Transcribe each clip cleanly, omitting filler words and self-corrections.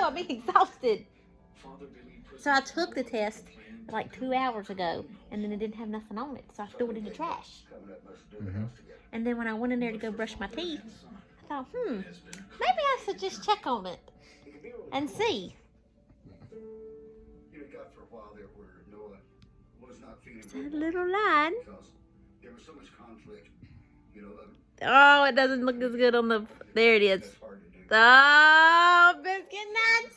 I'll be exhausted. So I took the test like 2 hours ago, and then it didn't have nothing on it, so I threw it in the trash. And then when I went in there to go brush my teeth, I thought, maybe I should just check on it and see. It's a little line. Oh, it doesn't look as good on the... There it is. Oh, biscuit nuts.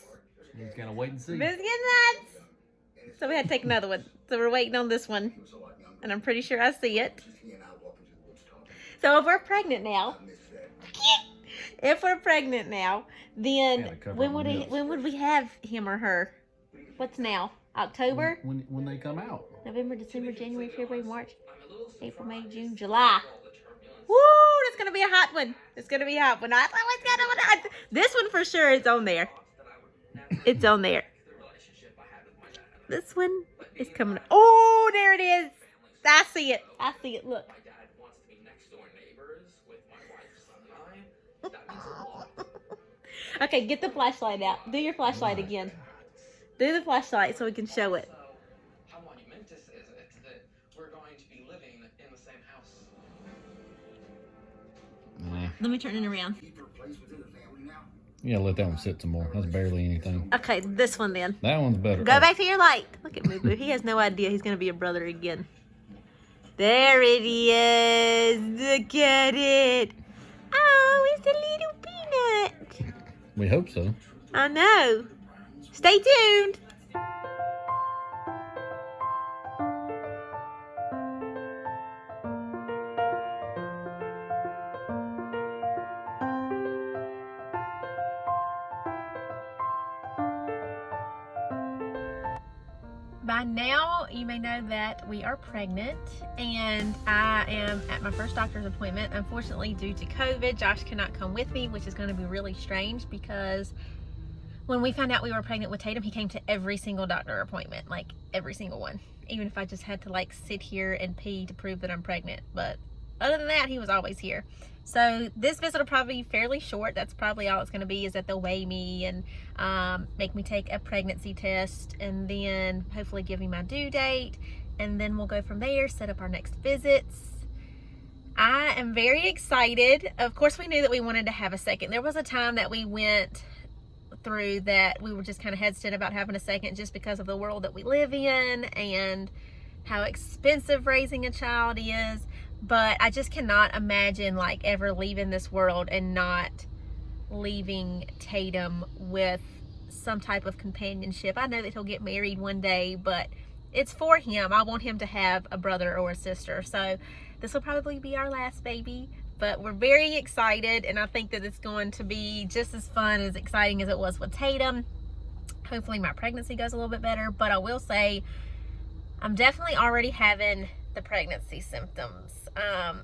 He's gonna wait and see. Biscuit nuts. So we had to take another one. So we're waiting on this one. And I'm pretty sure I see it. So if we're pregnant now... If we're pregnant now, then when would we have him or her? What's now? October? When they come out. November, December, January, February, March, April, May, June, July. Woo! That's gonna be a hot one. It's gonna be a hot one. This one for sure is on there. It's on there. This one is coming. Oh, there it is. I see it. I see it. Look. Okay, get the flashlight out. Do your flashlight again. Do the flashlight so we can show it. How monumentous is it that we're going to be living in the same house? Let me turn it around. You gotta let that one sit some more. That's barely anything. Okay, this one then. That one's better. Go back to your light. Look at Moo Boo. He has no idea he's going to be a brother again. There it is. Look at it. Oh, it's a little peanut. We hope so. I know. Stay tuned. By now, you may know that we are pregnant, and I am at my first doctor's appointment. Unfortunately, due to COVID, Josh cannot come with me, which is going to be really strange because when we found out we were pregnant with Tatum, he came to every single doctor appointment, like every single one. Even if I just had to like sit here and pee to prove that I'm pregnant. But other than that, he was always here. So this visit will probably be fairly short. That's probably all it's going to be, is that they'll weigh me and make me take a pregnancy test, and then hopefully give me my due date, and then we'll go from there, set up our next visits. I am very excited. Of course, we knew that we wanted to have a second. There was a time that we went through that we were just kind of hesitant about having a second just because of the world that we live in and how expensive raising a child is. But I just cannot imagine like ever leaving this world and not leaving Tatum with some type of companionship. I know that he'll get married one day, but it's for him. I want him to have a brother or a sister. So this will probably be our last baby, but we're very excited, and I think that it's going to be just as fun, as exciting as it was with Tatum. Hopefully my pregnancy goes a little bit better, but I will say I'm definitely already having the pregnancy symptoms.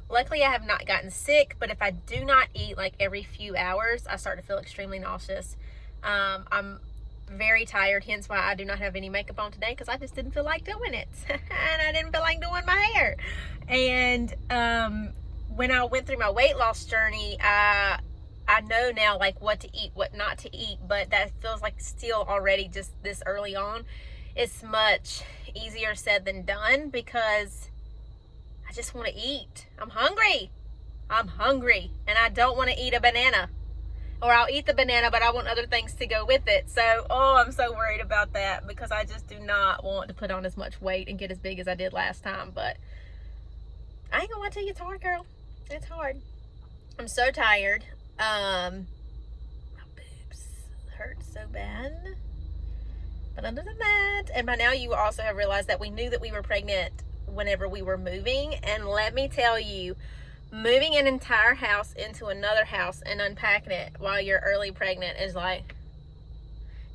Luckily I have not gotten sick, but if I do not eat like every few hours, I start to feel extremely nauseous. I'm very tired, hence why I do not have any makeup on today, because I just didn't feel like doing it. And I didn't feel like doing my hair. And when I went through my weight loss journey, I know now like what to eat, what not to eat, but that feels like still already just this early on. It's much easier said than done because I just want to eat. I'm hungry. I'm hungry, and I don't want to eat a banana. Or I'll eat the banana, but I want other things to go with it. So, I'm so worried about that because I just do not want to put on as much weight and get as big as I did last time. But I ain't gonna lie to you, it's hard, girl. It's hard. I'm so tired. My boobs hurt so bad. But other than that, and by now you also have realized that we knew that we were pregnant whenever we were moving. And let me tell you, moving an entire house into another house and unpacking it while you're early pregnant is like,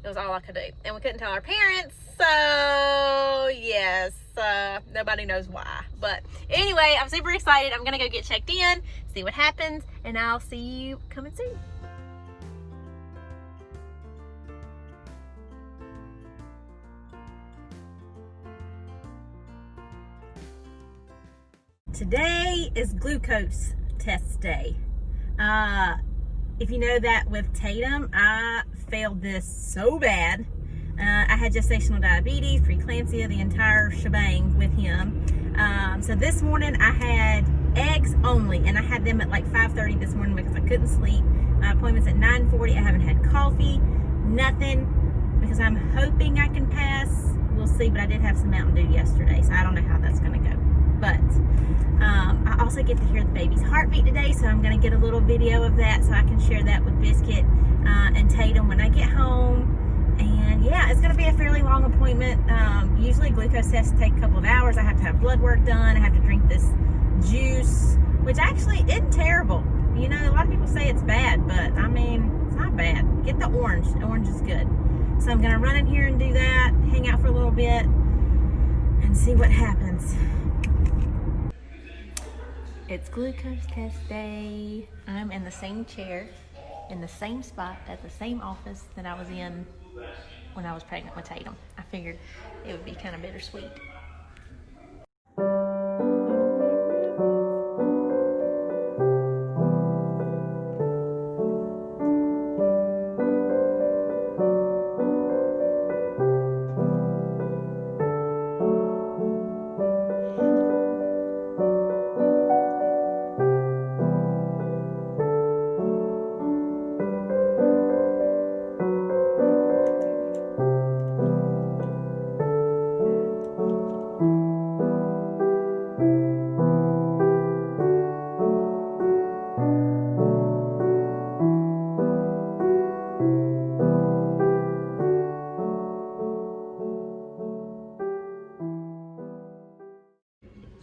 it was all I could do. And we couldn't tell our parents, so yes, nobody knows why. But anyway, I'm super excited. I'm gonna go get checked in, see what happens, and I'll see you coming soon. Today is glucose test day. If you know that with Tatum, I failed this so bad. I had gestational diabetes, preeclampsia, the entire shebang with him. So this morning I had eggs only, and I had them at like 5:30 this morning because I couldn't sleep. My appointment's at 9:40. I haven't had coffee, nothing, because I'm hoping I can pass. We'll see, but I did have some Mountain Dew yesterday, so I don't know how that's going to go. But I also get to hear the baby's heartbeat today, so I'm going to get a little video of that so I can share that with Biscuit and Tatum when I get home. And yeah, it's going to be a fairly long appointment. Usually glucose tests take a couple of hours. I have to have blood work done. I have to drink this juice, which actually isn't terrible. You know, a lot of people say it's bad, but I mean, it's not bad. Get the orange. The orange is good. So I'm going to run in here and do that, hang out for a little bit, and see what happens. It's glucose test day. I'm in the same chair, in the same spot, at the same office that I was in when I was pregnant with Tatum. I figured it would be kind of bittersweet.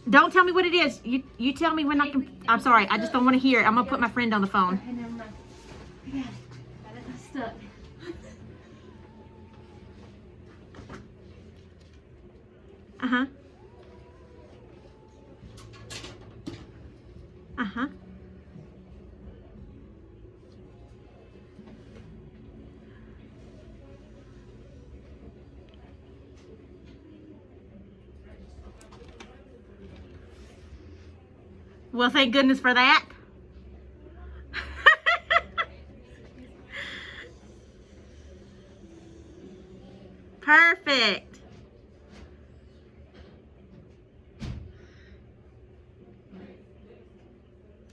Don't tell me what it is. You tell me when I can. I'm sorry. I just don't want to hear it. I'm going to put my friend on the phone. Okay, never mind. I got it. I'm stuck. Uh-huh. Uh-huh. Well, thank goodness for that. Perfect.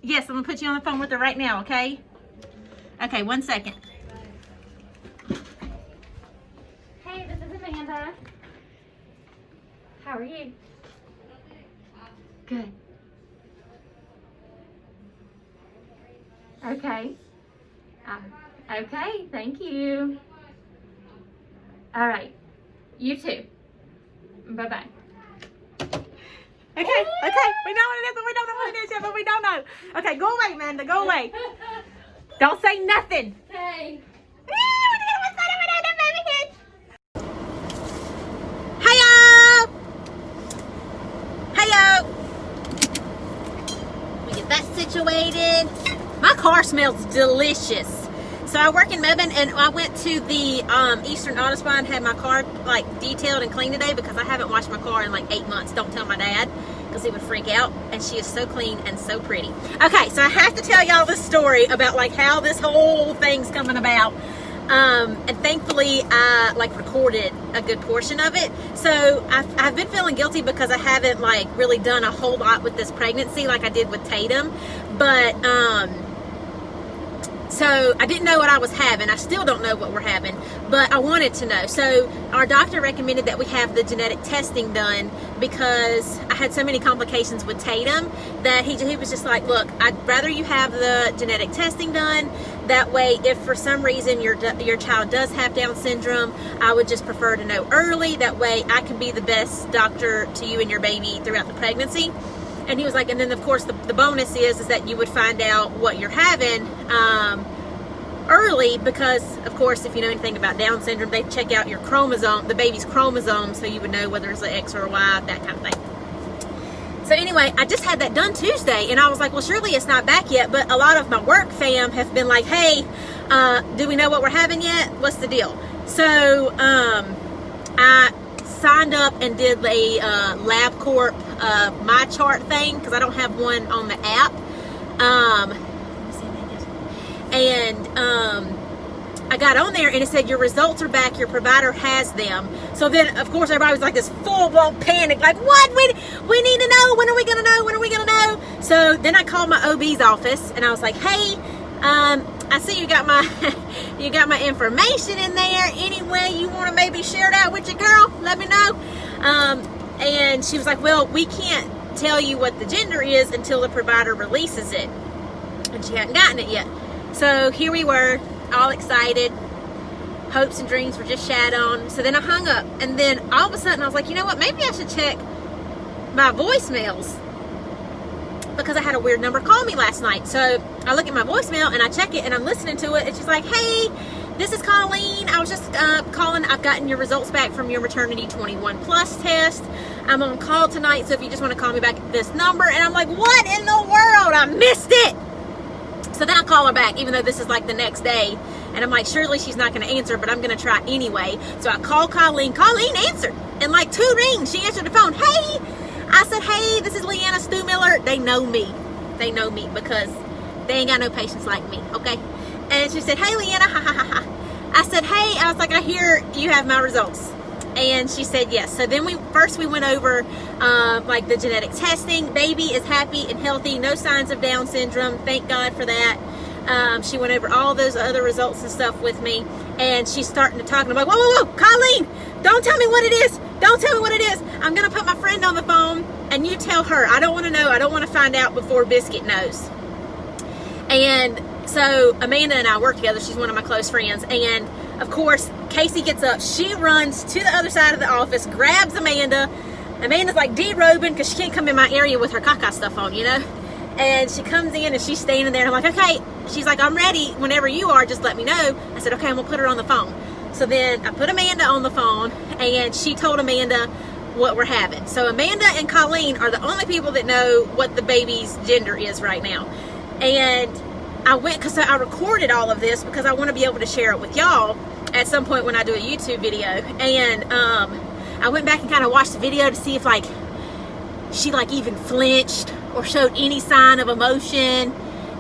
Yes, I'm gonna put you on the phone with her right now, okay? Okay, 1 second. Hey, this is Amanda. How are you? Good. Okay. Okay, thank you. All right. You too. Bye-bye. Okay, we know what it is, but we don't know what it is yet, but we don't know. Okay, go away, Amanda, go away. Don't say nothing. Hey. Hiyo! Hiyo! We get that situated. My car smells delicious. So I work in Mebane, and I went to the Eastern Auto Spa and had my car like detailed and clean today because I haven't washed my car in like 8 months. Don't tell my dad because he would freak out. And she is so clean and so pretty. Okay, so I have to tell y'all this story about like how this whole thing's coming about. And thankfully I like recorded a good portion of it. So I've been feeling guilty because I haven't like really done a whole lot with this pregnancy like I did with Tatum. But so I didn't know what I was having. I still don't know what we're having, but I wanted to know. So our doctor recommended that we have the genetic testing done because I had so many complications with Tatum that he was just like, look, I'd rather you have the genetic testing done. That way, if for some reason your child does have Down syndrome, I would just prefer to know early. That way I can be the best doctor to you and your baby throughout the pregnancy. And he was like, and then of course the bonus is that you would find out what you're having early because of course if you know anything about Down syndrome, they check out your chromosome, the baby's chromosome, so you would know whether it's an X or a Y, that kind of thing. So anyway, I just had that done Tuesday and I was like, well, surely it's not back yet. But a lot of my work fam have been like, hey, do we know what we're having yet? What's the deal? So I signed up and did a LabCorp My Chart thing because I don't have one on the app. I got on there and it said, your results are back, your provider has them. So then, of course, everybody was like this full-blown panic, like, what? We need to know. When are we going to know? When are we going to know? So then I called my OB's office and I was like, hey, I see you got my you got my information in there. Any way you want to maybe share that with your girl, let me know. And she was like, well, we can't tell you what the gender is until the provider releases it. And she hadn't gotten it yet. So here we were, all excited. Hopes and dreams were just shat on. So then I hung up. And then all of a sudden I was like, you know what? Maybe I should check my voicemails, because I had a weird number call me last night. So I look at my voicemail and I check it and I'm listening to it. And she's like, hey, this is Colleen. I was just calling. I've gotten your results back from your maternity 21 plus test. I'm on call tonight, so if you just want to call me back at this number. And I'm like, what in the world? I missed it. So then I call her back, even though this is like the next day. And I'm like, surely she's not going to answer, but I'm going to try anyway. So I call Colleen. Colleen answered. And like 2 rings, she answered the phone. Hey. I said, hey, this is Leanna Stu Miller. They know me. They know me because they ain't got no patience like me, okay? And she said, hey, Leanna, ha, ha, ha, ha. I said, hey, I was like, I hear you have my results. And she said, yes. So then we went over like the genetic testing. Baby is happy and healthy. No signs of Down syndrome. Thank God for that. She went over all those other results and stuff with me. And she's starting to talk. And I'm like, whoa, whoa, whoa, Colleen, don't tell me what it is. Don't tell me what it is. I'm going to put my friend on the phone and you tell her. I don't want to know. I don't want to find out before Biscuit knows. And so Amanda and I work together. She's one of my close friends. And of course, Casey gets up. She runs to the other side of the office, grabs Amanda. Amanda's like derobing because she can't come in my area with her caca stuff on, you know. And she comes in and she's standing there. And I'm like, okay. She's like, I'm ready. Whenever you are, just let me know. I said, okay, I'm going to put her on the phone. So then I put Amanda on the phone and she told Amanda what we're having. So Amanda and Colleen are the only people that know what the baby's gender is right now. And I went, because I recorded all of this because I want to be able to share it with y'all at some point when I do a YouTube video. And I went back and kind of watched the video to see if like she like even flinched or showed any sign of emotion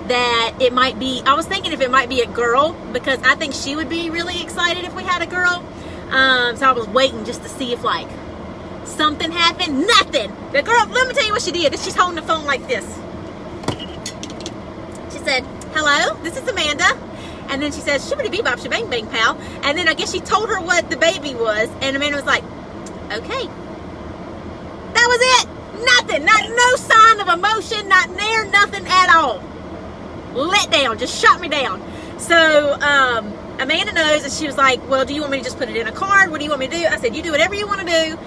that it might be. I was thinking if it might be a girl, because I think she would be really excited if we had a girl. So I was waiting just to see if like something happened. Nothing. The girl, let me tell you what she did. She's holding the phone like this. She said, hello, this is Amanda. And then she says, shibbity bee bop shebang bang pal. And then I guess she told her what the baby was. And Amanda was like, okay. That was it. Nothing. No sign of emotion. Not there. Nothing at all. Let down, just shot me down. So Amanda knows, and she was like, well, do you want me to just put it in a card? What do you want me to do? I said, you do whatever you want to do.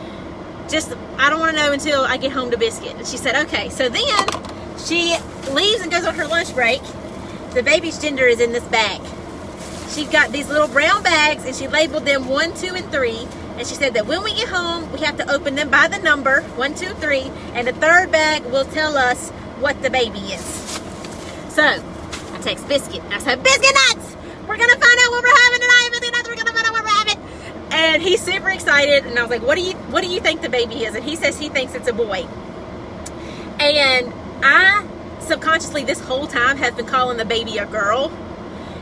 Just, I don't want to know until I get home to Biscuit. And she said, okay. So then she leaves and goes on her lunch break. The baby's gender is in this bag. She got these little brown bags and she labeled them 1, 2, and 3. And she said that when we get home, we have to open them by the number 1, 2, 3. And the third bag will tell us what the baby is. So I text Biscuit. I said, Biscuit Nuts! We're going to find out what we're having tonight. Biscuit Nuts, we're going to find out what we're having. And he's super excited. And I was like, what do you think the baby is? And he says he thinks it's a boy. And I subconsciously this whole time have been calling the baby a girl.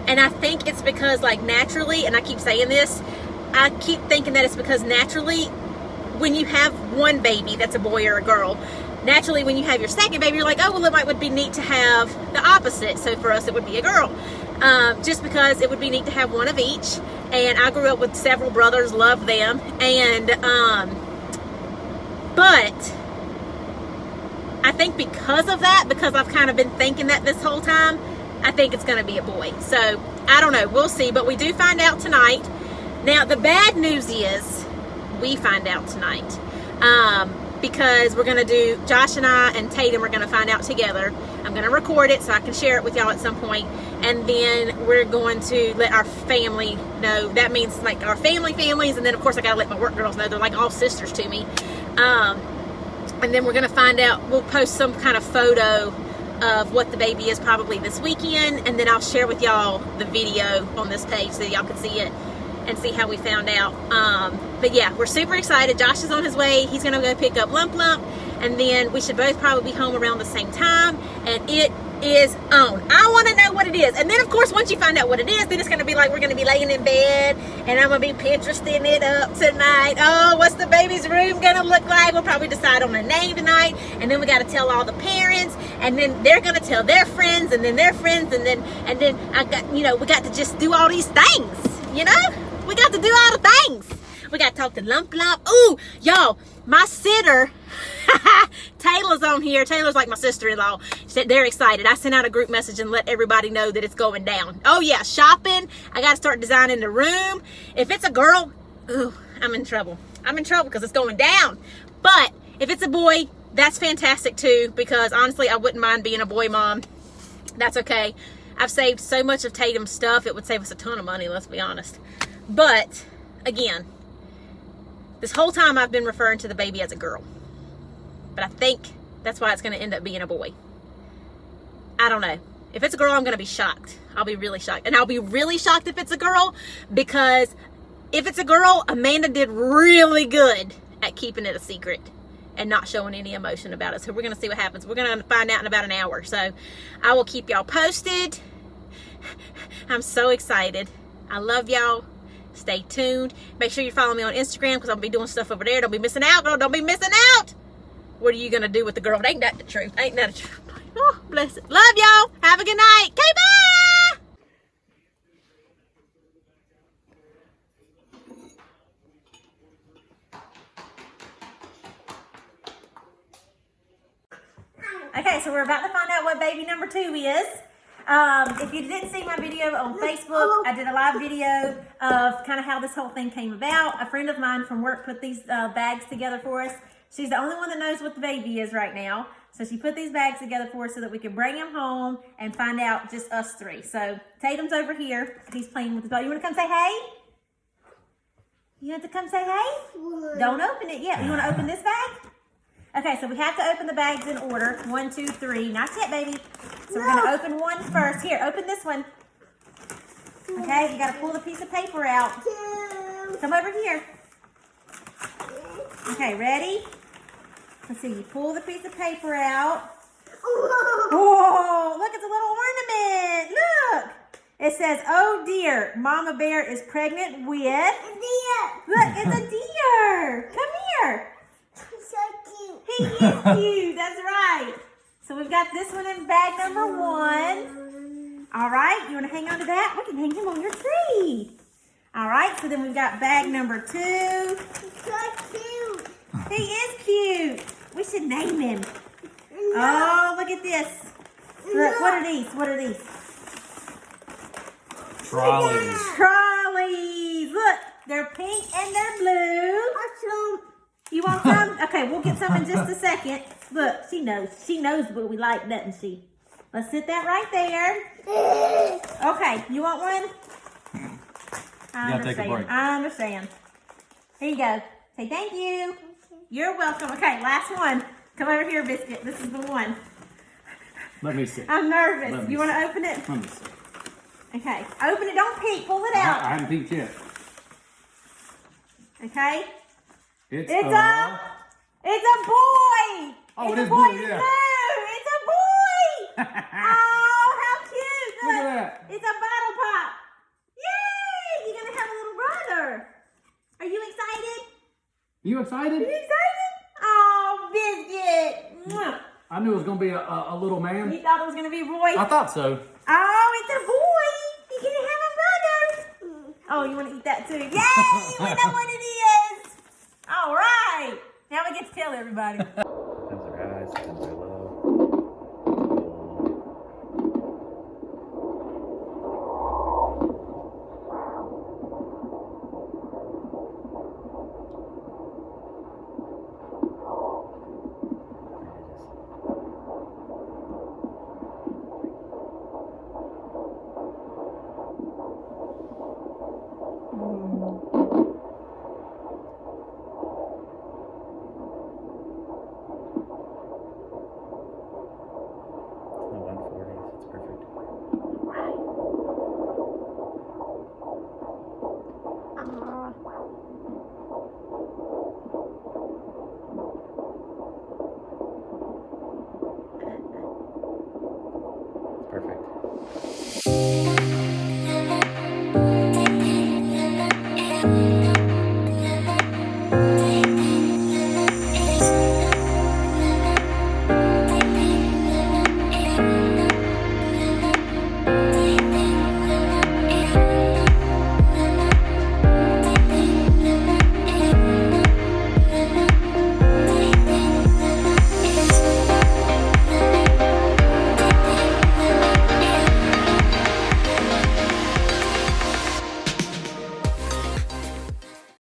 And I think it's because like naturally, and I keep saying this, I keep thinking that it's because naturally when you have one baby that's a boy or a girl, naturally when you have your second baby, you're like, oh, well, it would be neat to have the opposite. So for us, it would be a girl. Just because it would be neat to have one of each. And I grew up with several brothers, love them. And, but I think because of that, because I've kind of been thinking that this whole time, I think it's going to be a boy. So I don't know. We'll see. But we do find out tonight. Now, the bad news is we find out tonight. Because we're going to do, Josh and I and Tatum are going to find out together. I'm going to record it so I can share it with y'all at some point. And then we're going to let our family know. That means like our families. And then of course I got to let my work girls know. They're like all sisters to me. And then we're going to find out, we'll post some kind of photo of what the baby is probably this weekend. And then I'll share with y'all the video on this page so y'all can see it and see how we found out. But yeah, we're super excited. Josh is on his way. He's going to go pick up Lump Lump. And then we should both probably be home around the same time. And it is on. I want to know what it is. And then, of course, once you find out what it is, then it's going to be like we're going to be laying in bed, and I'm going to be Pinteresting it up tonight. Oh, what's the baby's room going to look like? We'll probably decide on a name tonight, and then we got to tell all the parents, and then they're going to tell their friends, and then their friends, and then I got, we got to just do all these things, We got to do all the things. We got to talk to Lump. Ooh, y'all, my sitter, Taylor's on here. Taylor's like my sister-in-law. They're excited. I sent out a group message and let everybody know that it's going down. Oh yeah, shopping. I got to start designing the room. If it's a girl, ooh, I'm in trouble. I'm in trouble because it's going down. But if it's a boy, that's fantastic too, because honestly, I wouldn't mind being a boy mom. That's okay. I've saved so much of Tatum's stuff. It would save us a ton of money, let's be honest. But again, this whole time I've been referring to the baby as a girl. But I think that's why it's going to end up being a boy. I don't know. If it's a girl, I'm going to be shocked. I'll be really shocked. And I'll be really shocked if it's a girl, because if it's a girl, Amanda did really good at keeping it a secret and not showing any emotion about it. So we're going to see what happens. We're going to find out in about an hour. So I will keep y'all posted. I'm so excited. I love y'all. Stay tuned. Make sure you follow me on Instagram, because I'll be doing stuff over there. Don't be missing out, girl. Don't be missing out. What are you going to do with the girl? Ain't that the truth? Ain't that the truth? Oh, bless it. Love y'all. Have a good night. Okay, bye. Okay, so we're about to find out what baby number 2 is. If you didn't see my video on Facebook, I did a live video of kind of how this whole thing came about. A friend of mine from work put these bags together for us. She's the only one that knows what the baby is right now. So she put these bags together for us so that we could bring him home and find out just us 3. So Tatum's over here. He's playing with the ball. You want to come say hey? You want to come say hey? Don't open it yet. You want to open this bag? Okay, so we have to open the bags in order. 1, 2, 3. Not yet, baby. So we're going to open one first. Here, open this one. Okay, you got to pull the piece of paper out. Come over here. Okay, ready? Let's see, you pull the piece of paper out. Whoa, look, it's a little ornament. Look. It says, oh dear, Mama Bear is pregnant with... A deer. Look, it's a deer. Come here. He's so cute. He is cute, that's right. So we've got this one in bag number 1. All right, you want to hang on to that? We can hang him on your tree. All right, so then we've got bag number 2. He's so cute. He is cute. We should name him. No. Oh, look at this. Look, what are these? What are these? Trolleys. Trolleys. Look, they're pink and they're blue. Awesome. You want some? Okay, we'll get some in just a second. Look, she knows. She knows what we like, doesn't she? Let's sit that right there. Okay, you want one? I gotta take a break. I understand. Here you go. Say thank you. You're welcome. Okay, last one. Come over here, Biscuit. This is the one. Let me see. I'm nervous. You want to open it? Let me see. Okay. Open it. Don't peek. Pull it out. I haven't peeked yet. Okay. It's a boy. Oh, it's it is a boy. blue, yeah. It's a boy. Oh, how cute. Look at that. It's a bottle pop. Yay! You're going to have a little brother. Are you excited? You excited? Are you excited? Oh, Biscuit. Mwah. I knew it was going to be a little man. You thought it was going to be a boy? I thought so. Oh, it's a boy. You're going to have a brother. Oh, you want to eat that too? Yay! We know what it is. All right. Now we get to tell everybody. Those are eyes, those are love.